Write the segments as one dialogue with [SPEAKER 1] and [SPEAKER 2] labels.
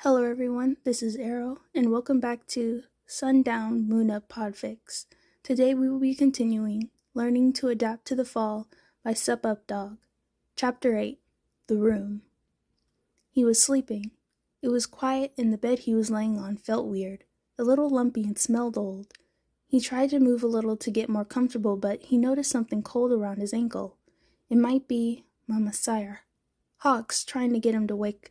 [SPEAKER 1] Hello everyone, this is Arrow, and welcome back to Sundown Moon Up Podfics. Today we will be continuing Learning to Adapt to the Fall by Supupdog. Chapter 8, The Room. He was sleeping. It was quiet and the bed he was laying on felt weird, a little lumpy and smelled old. He tried to move a little to get more comfortable, but he noticed something cold around his ankle. It might be Mama's sire. Hawks trying to get him awake,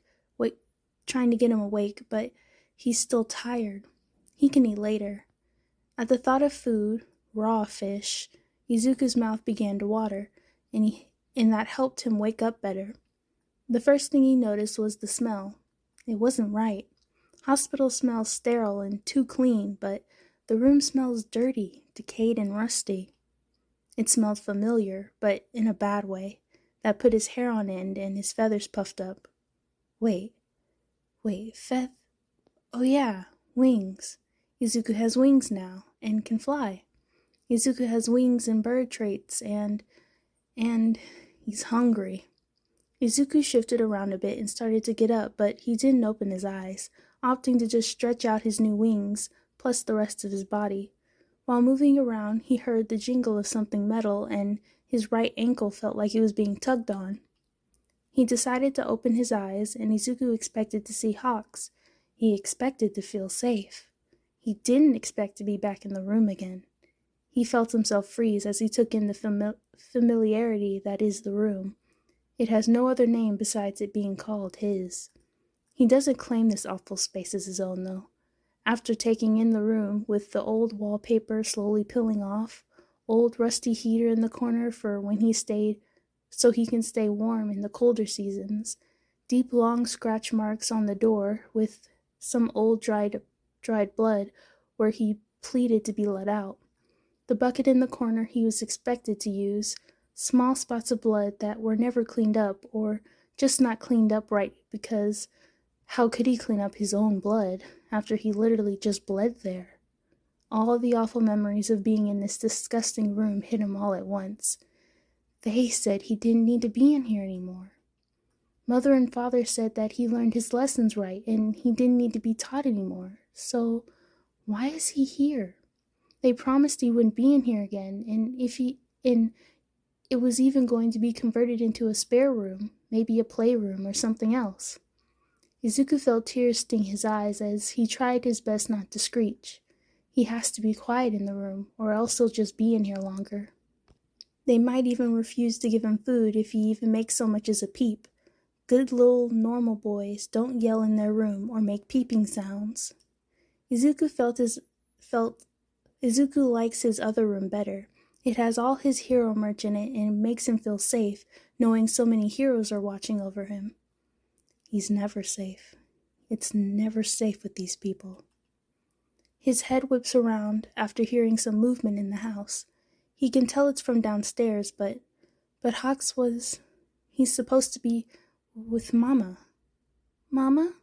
[SPEAKER 1] but he's still tired. He can eat later. At the thought of food, raw fish, Izuku's mouth began to water, and that helped him wake up better. The first thing he noticed was the smell. It wasn't right. Hospital smells sterile and too clean, but the room smells dirty, decayed, and rusty. It smelled familiar, but in a bad way, that put his hair on end and his feathers puffed up. Wait, oh yeah, wings. Izuku has wings now, and can fly. Izuku has wings and bird traits, and he's hungry. Izuku shifted around a bit and started to get up, but he didn't open his eyes, opting to just stretch out his new wings, plus the rest of his body. While moving around, he heard the jingle of something metal, and his right ankle felt like it was being tugged on. He decided to open his eyes, and Izuku expected to see hawks. He expected to feel safe. He didn't expect to be back in the room again. He felt himself freeze as he took in the familiarity that is the room. It has no other name besides it being called his. He doesn't claim this awful space as his own, though. After taking in the room, with the old wallpaper slowly peeling off, old rusty heater in the corner for when so he can stay warm in the colder seasons, deep long scratch marks on the door with some old dried blood where he pleaded to be let out, the bucket in the corner he was expected to use, small spots of blood that were never cleaned up or just not cleaned up right, because how could he clean up his own blood after he literally just bled there? All the awful memories of being in this disgusting room hit him all at once. They said he didn't need to be in here anymore. Mother and father said that he learned his lessons right and he didn't need to be taught anymore. So, why is he here? They promised he wouldn't be in here again, and it was even going to be converted into a spare room, maybe a playroom or something else. Izuku felt tears sting his eyes as he tried his best not to screech. He has to be quiet in the room, or else he'll just be in here longer. They might even refuse to give him food if he even makes so much as a peep. Good little normal boys don't yell in their room or make peeping sounds. Izuku likes his other room better. It has all his hero merch in it and it makes him feel safe, knowing so many heroes are watching over him. He's never safe. It's never safe with these people. His head whips around after hearing some movement in the house. He can tell it's from downstairs, but he's supposed to be with Mama. Mama?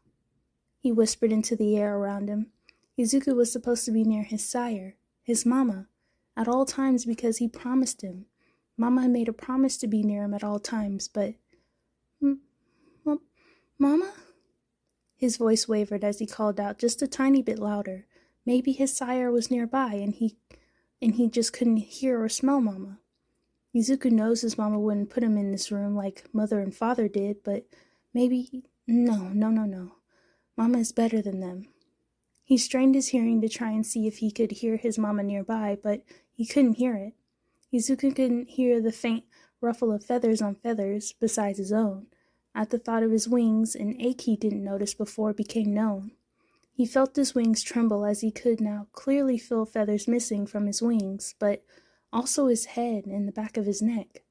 [SPEAKER 1] He whispered into the air around him. Izuku was supposed to be near his sire, his Mama, at all times because he promised him. Mama had made a promise to be near him at all times, but... Mama? His voice wavered as he called out just a tiny bit louder. Maybe his sire was nearby and he just couldn't hear or smell Mama. Izuku knows his Mama wouldn't put him in this room like Mother and Father did, but maybe... No. Mama is better than them. He strained his hearing to try and see if he could hear his Mama nearby, but he couldn't hear it. Izuku couldn't hear the faint ruffle of feathers on feathers besides his own. At the thought of his wings, an ache he didn't notice before became known. He felt his wings tremble as he could now clearly feel feathers missing from his wings, but also his head and the back of his neck.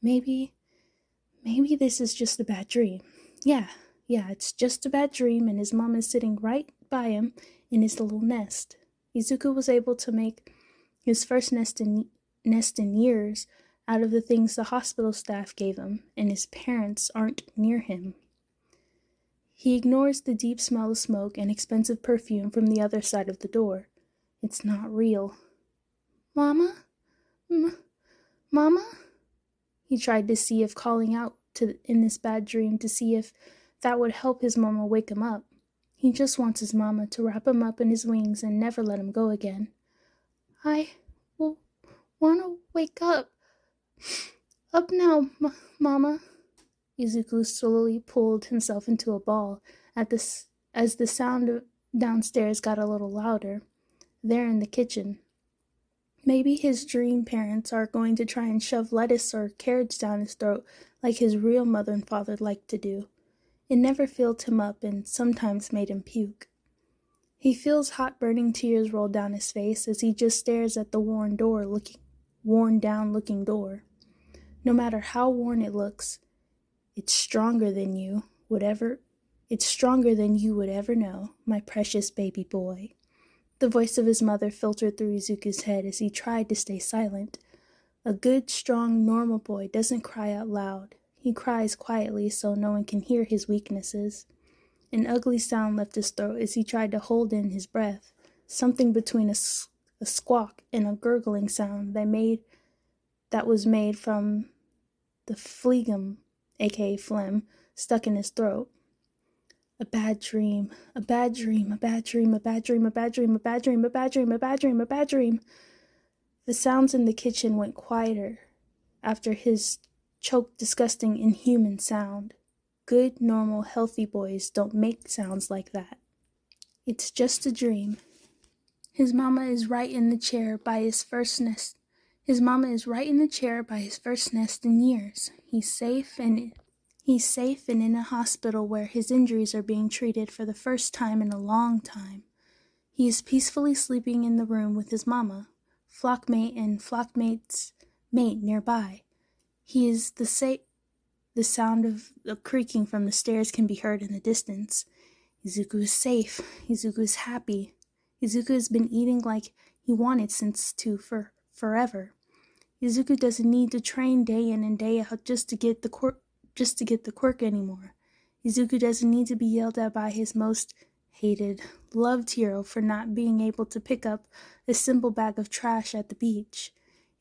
[SPEAKER 1] Maybe this is just a bad dream. Yeah, it's just a bad dream, and his mom is sitting right by him in his little nest. Izuku was able to make his first nest in years out of the things the hospital staff gave him, and his parents aren't near him. He ignores the deep smell of smoke and expensive perfume from the other side of the door. It's not real. Mama? Mama? He tried to see if calling out in this bad dream to see if that would help his mama wake him up. He just wants his mama to wrap him up in his wings and never let him go again. I want to wake up. Up now, Mama. Izuku slowly pulled himself into a ball as the sound downstairs got a little louder, there in the kitchen. Maybe his dream parents are going to try and shove lettuce or carrots down his throat like his real mother and father liked to do. It never filled him up and sometimes made him puke. He feels hot burning tears roll down his face as he just stares at the worn down looking door. No matter how worn it looks, it's stronger than you would ever know, my precious baby boy. The voice of his mother filtered through Izuku's head as he tried to stay silent. A good, strong, normal boy doesn't cry out loud. He cries quietly so no one can hear his weaknesses. An ugly sound left his throat as he tried to hold in his breath, something between a squawk and a gurgling sound that was made from the phlegm, aka phlegm, stuck in his throat. A bad dream, a bad dream, a bad dream, a bad dream, a bad dream, a bad dream, a bad dream, a bad dream, a bad dream. The sounds in the kitchen went quieter after his choked, disgusting, inhuman sound. Good, normal, healthy boys don't make sounds like that. It's just a dream. His mama is right in the chair by his first nest. His mama is right in the chair by his first nest in years. He's safe and in a hospital where his injuries are being treated for the first time in a long time. He is peacefully sleeping in the room with his mama, flockmate and flockmate's mate nearby. The sound of the creaking from the stairs can be heard in the distance. Izuku is safe. Izuku is happy. Izuku has been eating like he wanted for forever. Izuku doesn't need to train day in and day out just to get the quirk anymore. Izuku doesn't need to be yelled at by his most hated, loved hero for not being able to pick up a simple bag of trash at the beach.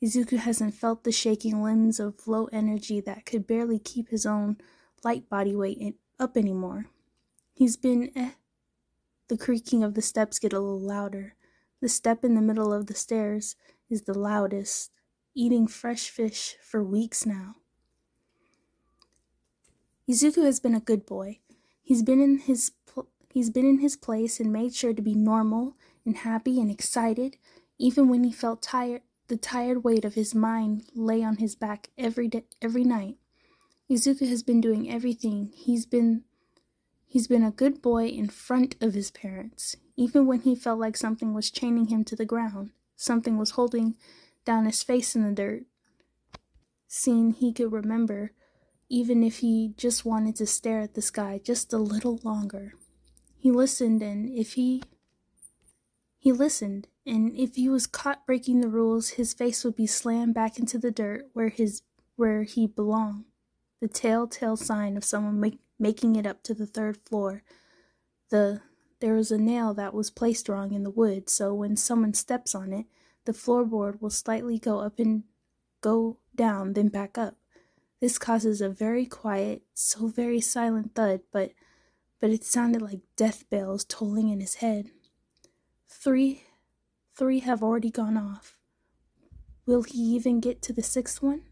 [SPEAKER 1] Izuku hasn't felt the shaking limbs of low energy that could barely keep his own light body weight up anymore. The creaking of the steps get a little louder. The step in the middle of the stairs is the loudest, eating fresh fish for weeks now. Izuku has been a good boy. He's been in his place and made sure to be normal and happy and excited, even when he felt tired. The tired weight of his mind lay on his back every night. Izuku has been doing everything. He's been a good boy in front of his parents, even when he felt like something was chaining him to the ground. Something was holding down his face in the dirt. Scene he could remember, even if he just wanted to stare at the sky just a little longer. He listened, and if he was caught breaking the rules, his face would be slammed back into the dirt where he belonged. The telltale sign of someone making it up to the third floor. There was a nail that was placed wrong in the wood, so when someone steps on it, the floorboard will slightly go up and go down, then back up. This causes a very quiet, so very silent thud, but it sounded like death bells tolling in his head. Three have already gone off. Will he even get to the sixth one?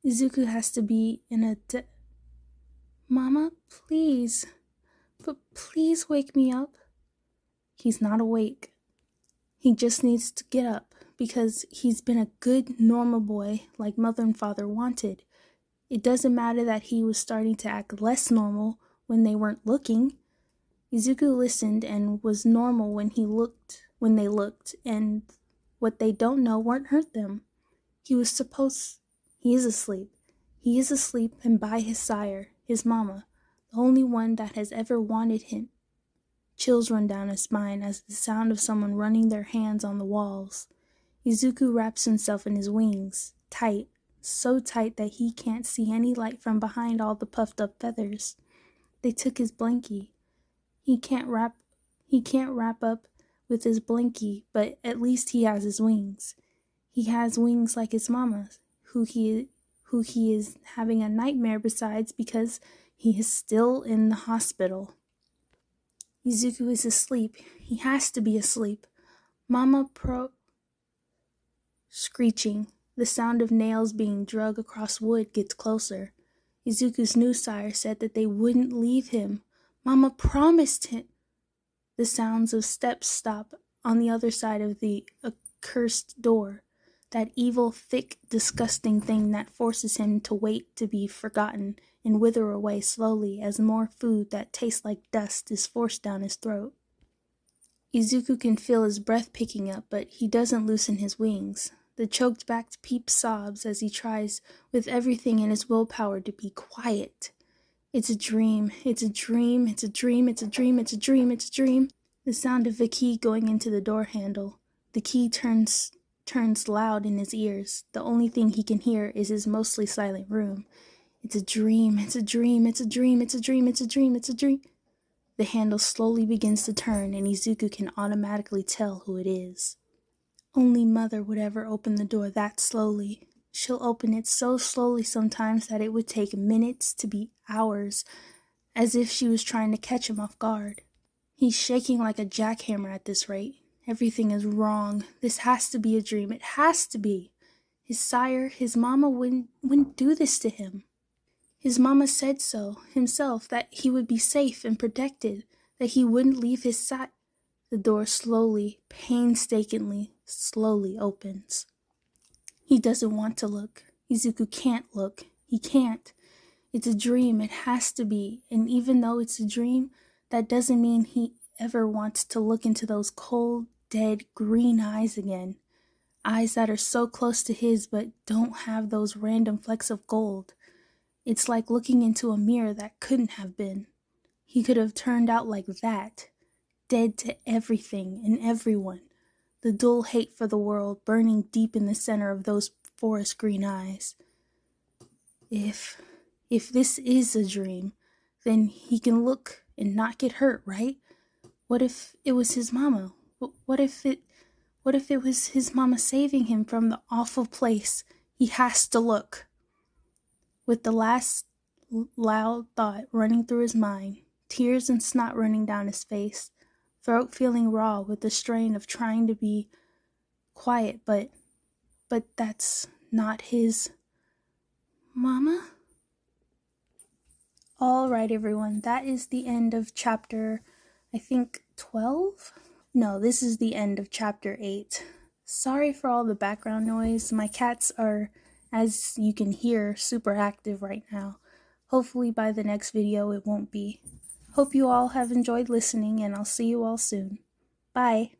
[SPEAKER 1] Izuku has to be in a Mama, please. But please wake me up. He's not awake. He just needs to get up because he's been a good, normal boy like mother and father wanted. It doesn't matter that he was starting to act less normal when they weren't looking. Izuku listened and was normal when they looked, and what they don't know won't hurt them. He is asleep. He is asleep and by his sire, his mama, the only one that has ever wanted him. Chills run down his spine as the sound of someone running their hands on the walls. Izuku wraps himself in his wings, tight, so tight that he can't see any light from behind all the puffed up feathers. They took his blankie. He can't wrap up with his blankie, but at least he has his wings. He has wings like his mama's, who he is having a nightmare besides because he is still in the hospital. Izuku is asleep. He has to be asleep. Screeching. The sound of nails being drug across wood gets closer. Izuku's new sire said that they wouldn't leave him. Mama promised him. The sounds of steps stop on the other side of the accursed door. That evil, thick, disgusting thing that forces him to wait to be forgotten and wither away slowly as more food that tastes like dust is forced down his throat. Izuku can feel his breath picking up, but he doesn't loosen his wings. The choked-backed peep sobs as he tries with everything in his willpower to be quiet. It's a dream, it's a dream, it's a dream, it's a dream, it's a dream, it's a dream. The sound of the key going into the door handle. The key turns loud in his ears. The only thing he can hear is his mostly silent room. It's a dream, it's a dream, it's a dream, it's a dream, it's a dream, it's a dream. The handle slowly begins to turn, and Izuku can automatically tell who it is. Only Mother would ever open the door that slowly. She'll open it so slowly sometimes that it would take minutes to be hours, as if she was trying to catch him off guard. He's shaking like a jackhammer at this rate. Everything is wrong. This has to be a dream. It has to be. His sire, his mama wouldn't do this to him. His mama said so himself, that he would be safe and protected, that he wouldn't leave his side. The door slowly, painstakingly, slowly opens. He doesn't want to look. Izuku can't look. He can't. It's a dream. It has to be. And even though it's a dream, that doesn't mean he ever wants to look into those cold, dead, green eyes again. Eyes that are so close to his but don't have those random flecks of gold. It's like looking into a mirror that couldn't have been. He could have turned out like that, dead to everything and everyone. The dull hate for the world burning deep in the center of those forest green eyes. If this is a dream, then he can look and not get hurt, right? What if it was his mama? What if it was his mama saving him from the awful place? He has to look. With the last loud thought running through his mind, tears and snot running down his face, throat feeling raw with the strain of trying to be quiet, but that's not his mama. All right, everyone, that is the end of chapter, I think, 12? No, this is the end of chapter 8. Sorry for all the background noise. My cats are, as you can hear, super active right now. Hopefully by the next video it won't be. Hope you all have enjoyed listening, and I'll see you all soon. Bye.